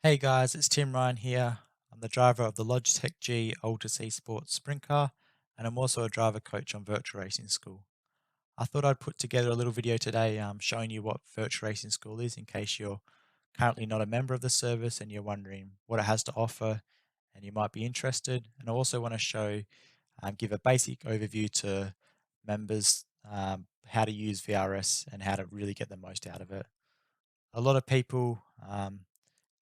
Hey guys, it's Tim Ryan here. I'm the driver of the Logitech G Ultra C Sports Sprint Car, and I'm also a driver coach on Virtual Racing School. I thought I'd put together a little video today showing you what Virtual Racing School is in case you're currently not a member of the service and you're wondering what it has to offer and you might be interested. And I also want to give a basic overview to members how to use VRS and how to really get the most out of it. A lot of people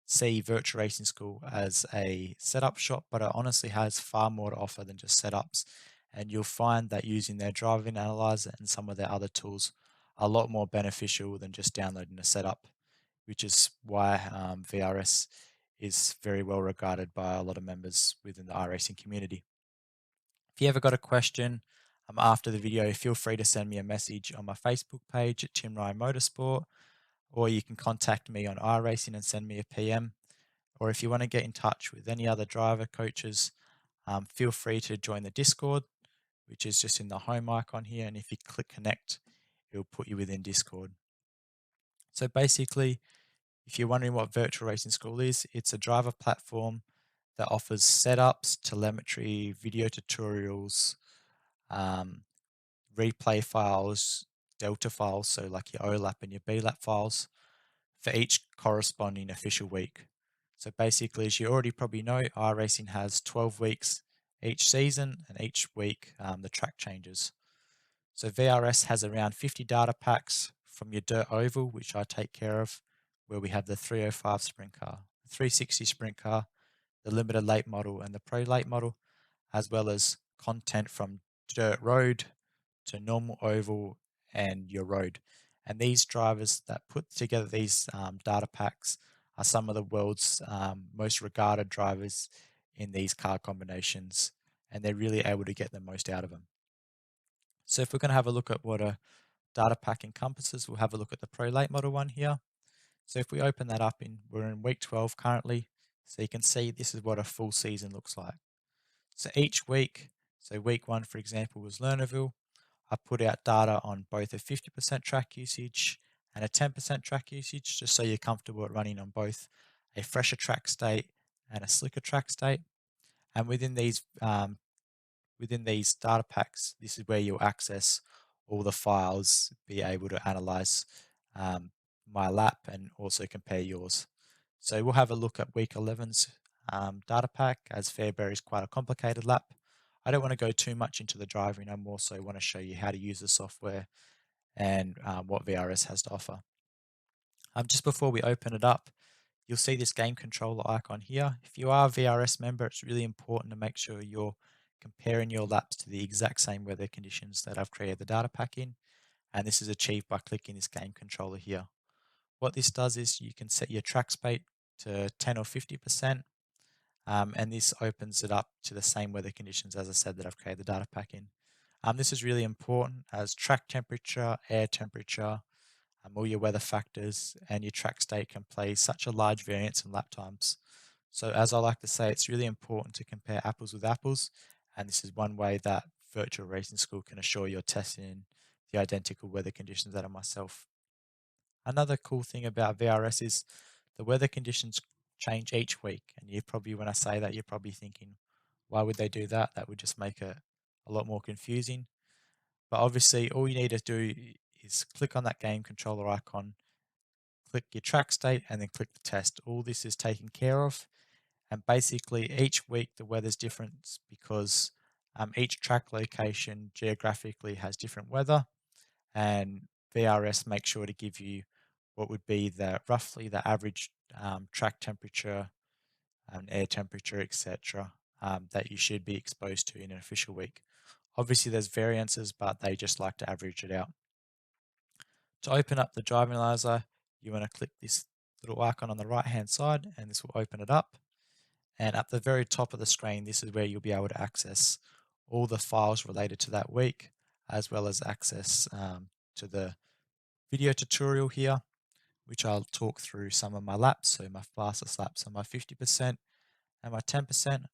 see Virtual Racing School as a setup shop, but it honestly has far more to offer than just setups. And you'll find that using their driving analyzer and some of their other tools are a lot more beneficial than just downloading a setup, which is why VRS is very well regarded by a lot of members within the iRacing community. If you ever got a question after the video, feel free to send me a message on my Facebook page at Tim Ryan Motorsport, or you can contact me on iRacing and send me a PM. Or if you want to get in touch with any other driver coaches, feel free to join the Discord, which is just in the home icon here. And if you click connect, it'll put you within Discord. So basically, if you're wondering what Virtual Racing School is, it's a driver platform that offers setups, telemetry, video tutorials, um, replay files, delta files, so like your OLAP and your BLAP files, for each corresponding official week. So basically, as you already probably know, iRacing has 12 weeks each season, and each week the track changes. So VRS has around 50 data packs from your dirt oval, which I take care of, where we have the 305 sprint car, the 360 sprint car, the limited late model, and the pro late model, as well as content from dirt road to normal oval and your road. And these drivers that put together these data packs are some of the world's most regarded drivers in these car combinations, and they're really able to get the most out of them. So if we're going to have a look at what a data pack encompasses, we'll have a look at the Pro Late Model one here. So if we open that up, we're in week 12 currently, so you can see this is what a full season looks like. So each week, so week one, for example, was Lernerville. I put out data on both a 50% track usage and a 10% track usage, just so you're comfortable at running on both a fresher track state and a slicker track state. And within these data packs, this is where you'll access all the files, be able to analyze my lap and also compare yours. So we'll have a look at week 11's data pack, as Fairbury is quite a complicated lap. I don't want to go too much into the driving. I more so want to show you how to use the software and what VRS has to offer. Just before we open it up, you'll see this game controller icon here. If you are a VRS member, it's really important to make sure you're comparing your laps to the exact same weather conditions that I've created the data pack in. And this is achieved by clicking this game controller here. What this does is you can set your track speed to 10 or 50%, and this opens it up to the same weather conditions, as I said, that I've created the data pack in. This is really important as track temperature, air temperature, all your weather factors, and your track state can play such a large variance in lap times. So, as I like to say, it's really important to compare apples with apples, and this is one way that Virtual Racing School can assure you're testing the identical weather conditions that are myself. Another cool thing about VRS is the weather conditions change each week, and you probably, when I say that, you're probably thinking, why would they do that? That would just make it a lot more confusing. But obviously, all you need to do is click on that game controller icon, click your track state, and then click the test. All this is taken care of. And basically, each week the weather's different because each track location geographically has different weather, and VRS makes sure to give you what would be the roughly the average track temperature and air temperature, etc., that you should be exposed to in an official week. Obviously, there's variances, but they just like to average it out. To open up the driving analyzer, you want to click this little icon on the right hand side, and this will open it up. And at the very top of the screen, this is where you'll be able to access all the files related to that week, as well as access to the video tutorial here, which I'll talk through some of my laps. So my fastest laps are my 50% and my 10%.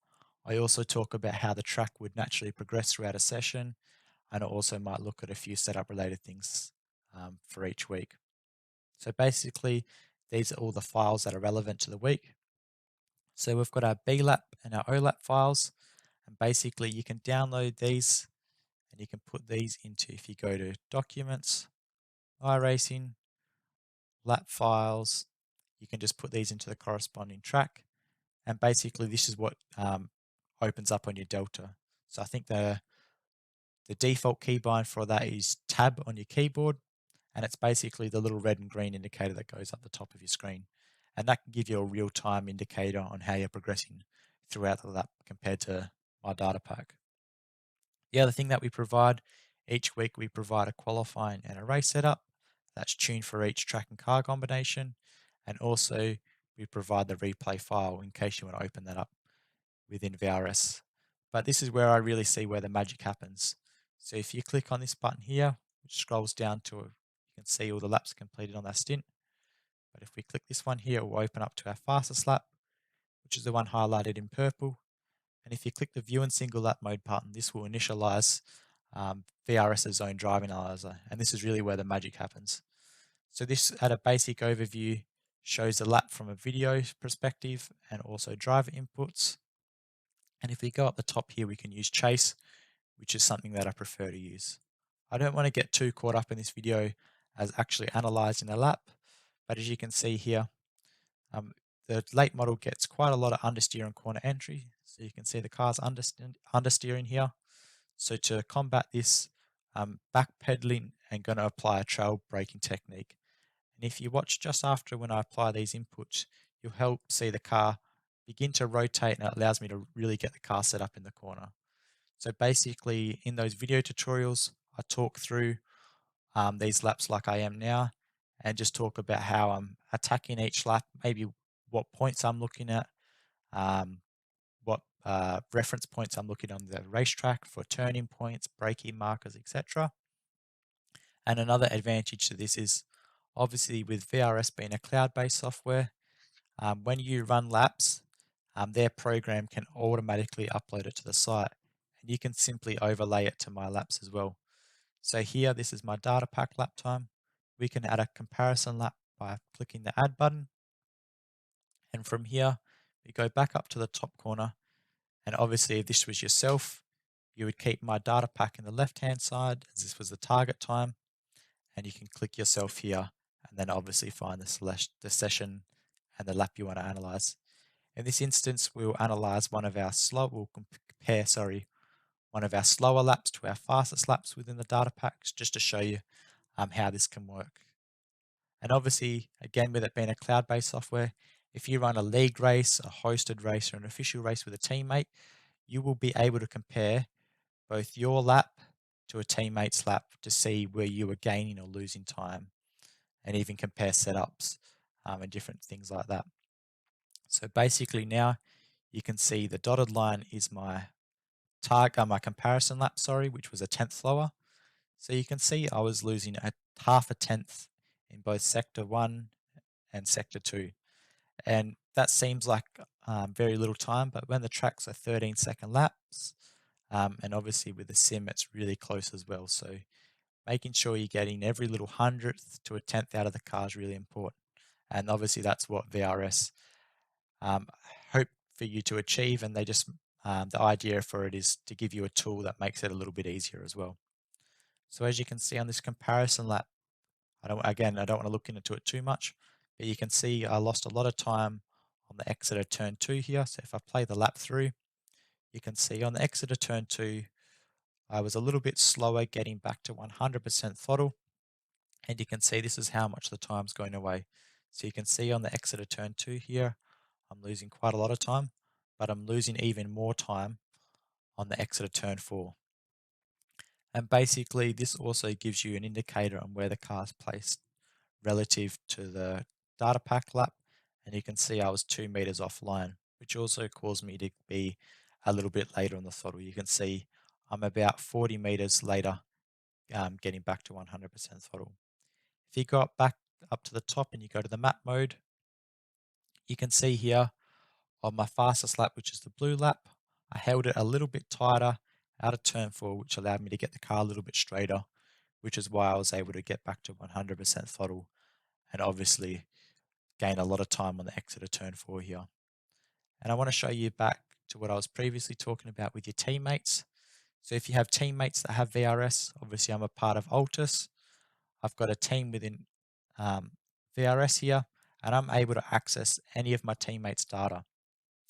I also talk about how the track would naturally progress throughout a session, and I also might look at a few setup related things for each week. So basically, these are all the files that are relevant to the week. So we've got our B lap and our O lap files, and basically you can download these and you can put these into, if you go to Documents, iRacing, lap files, you can just put these into the corresponding track, and basically this is what opens up on your Delta. So I think the default keybind for that is Tab on your keyboard, and it's basically the little red and green indicator that goes up the top of your screen. And that can give you a real-time indicator on how you're progressing throughout the lap compared to my data pack. The other thing that we provide, each week we provide a qualifying and a race setup that's tuned for each track and car combination. And also we provide the replay file in case you want to open that up within VRS. But this is where I really see where the magic happens. So if you click on this button here, which scrolls down to, you can see all the laps completed on that stint. But if we click this one here, it will open up to our fastest lap, which is the one highlighted in purple. And if you click the view and single lap mode button, this will initialize VRS's own driving analyzer. And this is really where the magic happens. So this, at a basic overview, shows the lap from a video perspective and also driver inputs. And if we go up the top here, we can use Chase, which is something that I prefer to use. I don't want to get too caught up in this video as actually analyzing the lap, but as you can see here, the late model gets quite a lot of understeer and corner entry. So you can see the car's understeering here. So to combat this, backpedaling and going to apply a trail braking technique. And if you watch just after when I apply these inputs, you'll help see the car begin to rotate, and it allows me to really get the car set up in the corner. So basically in those video tutorials, I talk through these laps like I am now, and just talk about how I'm attacking each lap, maybe what points I'm looking at, what reference points I'm looking on the racetrack for turning points, braking markers, etc. And another advantage to this is obviously with VRS being a cloud-based software, when you run laps, their program can automatically upload it to the site, and you can simply overlay it to my laps as well. So here, this is my data pack lap time. We can add a comparison lap by clicking the add button. And from here, we go back up to the top corner. And obviously, if this was yourself, you would keep my data pack in the left-hand side, as this was the target time. And you can click yourself here, and then obviously find the session and the lap you want to analyze. In this instance, we'll analyze we'll compare, one of our slower laps to our fastest laps within the data packs, just to show you how this can work. And obviously, again, with it being a cloud-based software, if you run a league race, a hosted race, or an official race with a teammate, you will be able to compare both your lap to a teammate's lap to see where you are gaining or losing time, and even compare setups and different things like that. So basically now you can see the dotted line is my my comparison lap, which was a tenth slower. So you can see I was losing half a tenth in both sector 1 and sector 2. And that seems like very little time, but when the tracks are 13-second laps, and obviously with the sim, it's really close as well. So making sure you're getting every little hundredth to a tenth out of the car is really important. And obviously that's what VRS hope for you to achieve. And they just, the idea for it is to give you a tool that makes it a little bit easier as well. So as you can see on this comparison lap, I don't want to look into it too much, but you can see I lost a lot of time on the exit of turn 2 here. So if I play the lap through, you can see on the exit of turn 2, I was a little bit slower getting back to 100% throttle. And you can see this is how much the time's going away. So you can see on the exit of turn 2 here, I'm losing quite a lot of time, but I'm losing even more time on the exit of turn 4. And basically, this also gives you an indicator on where the car's placed relative to the data pack lap. And you can see I was 2 meters offline, which also caused me to be a little bit later on the throttle. You can see I'm about 40 meters later, getting back to 100% throttle. If you go back up to the top and you go to the map mode, you can see here on my fastest lap, which is the blue lap, I held it a little bit tighter out of turn 4, which allowed me to get the car a little bit straighter, which is why I was able to get back to 100% throttle and obviously gain a lot of time on the exit of turn 4 here. And I want to show you back to what I was previously talking about with your teammates. So if you have teammates that have VRS, obviously I'm a part of Altus. I've got a team within um, VRS here, and I'm able to access any of my teammates' data.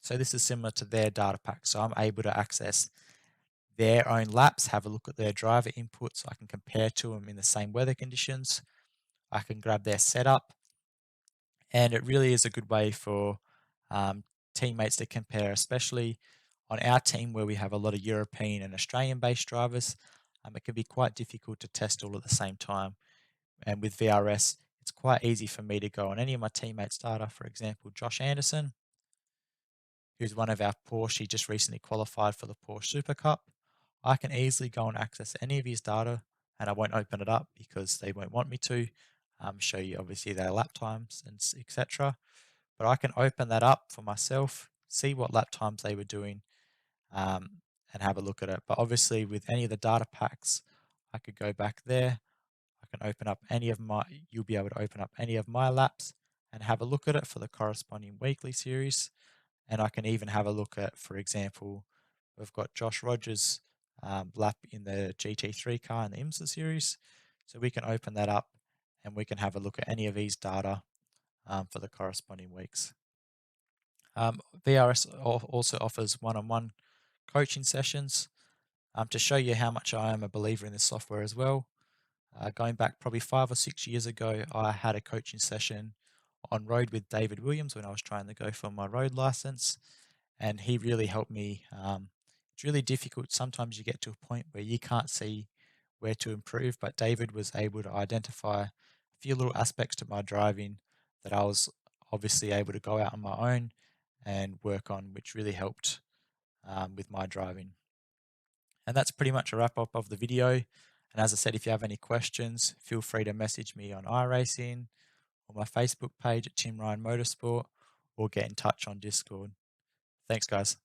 So this is similar to their data pack. So I'm able to access their own laps, have a look at their driver inputs. So I can compare to them in the same weather conditions. I can grab their setup, and it really is a good way for teammates to compare, especially on our team where we have a lot of European and Australian-based drivers. It can be quite difficult to test all at the same time. And with VRS, it's quite easy for me to go on any of my teammates' data. For example, Josh Anderson, who's one of our Porsche, he just recently qualified for the Porsche Super Cup. I can easily go and access any of his data, and I won't open it up because they won't want me to. Show you obviously their lap times and etc. But I can open that up for myself, see what lap times they were doing, and have a look at it. But obviously, with any of the data packs, I could go back there. I can open up any of my, you'll be able to open up any of my laps and have a look at it for the corresponding weekly series. And I can even have a look at, for example, we've got Josh Rogers' lap in the GT3 car in the IMSA series. So we can open that up and we can have a look at any of these data for the corresponding weeks. VRS also offers one-on-one coaching sessions to show you how much I am a believer in this software as well. Going back probably 5 or 6 years ago, I had a coaching session on road with David Williams when I was trying to go for my road license, and he really helped me. It's really difficult. Sometimes you get to a point where you can't see where to improve, but David was able to identify a few little aspects to my driving that I was obviously able to go out on my own and work on, which really helped with my driving. And that's pretty much a wrap up of the video. And as I said, if you have any questions, feel free to message me on iRacing or my Facebook page at Tim Ryan Motorsport, or get in touch on Discord. Thanks, guys.